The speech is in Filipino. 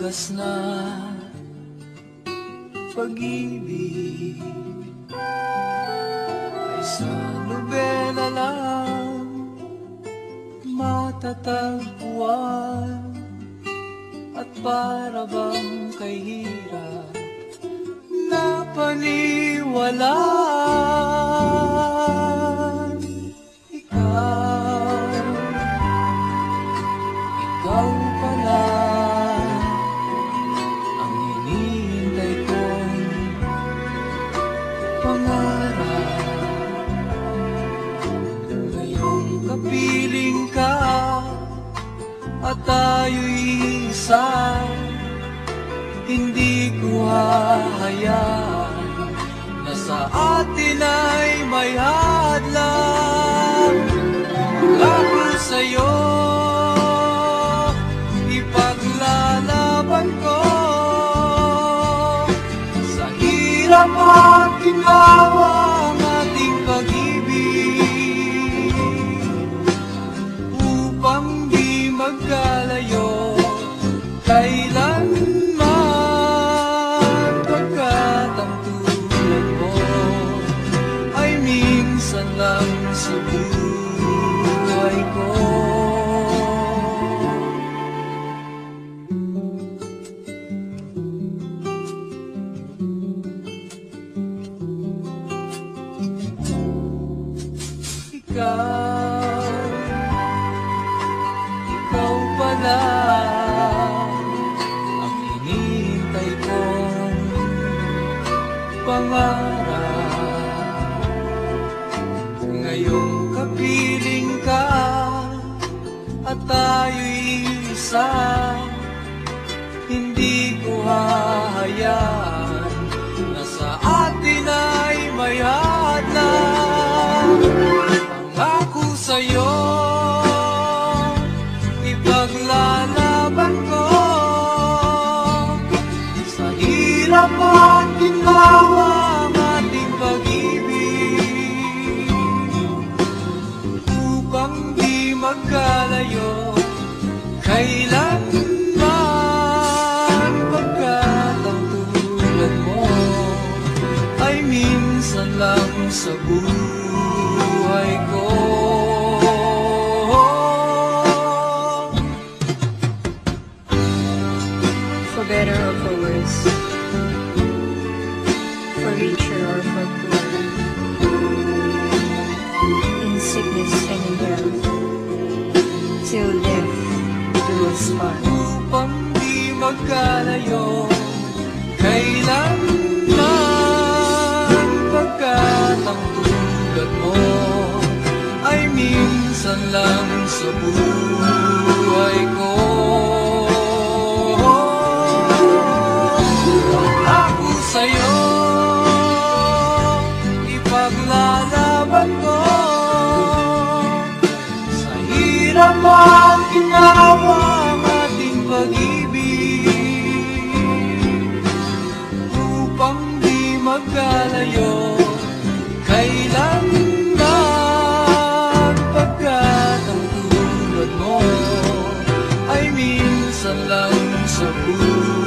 wagas na pag-ibig ay sa nobela lang matatagpuan, at para bang kay hirap na paniwalaan. Ikaw pala ang hinihintay kong pangarap. Ngayong kapiling ka at tayo'y isa, hindi ko hahayaan na sa atin ay may hadlang. Ako sa'yo ipaglalaban ko, sa hirap at ginawa ang ating pag-ibig, upang di magkalayo kailanman, pagkat ang tulad mo ay minsan lang sa buhay ko. Ikaw pala ang hinihintay kong pangarap. Ngayong kapiling ka at tayo'y isa, hindi ko hahayaan na sa atin ay may hadlang. Pangako sa'yo ipaglalaban ko, sa hirap at ginawa ang ating pag-ibig, upang di magkalayo kailanman, pagkat ang tulad mo ay minsan lang sa buhay ko. For better or for worse, for richer or for poor, in sickness and in health, till death do us part. Upang di magkalayo kailanman, pagkat ang tulad mo ay minsan lang sa buhay ko. Ako sa'yo ipaglalaban ko, sa hirap at ginawa ang ating pag-ibig, upang di magkalayo kailanman, pagkat ang tulad mo ay minsan lang sa buhay.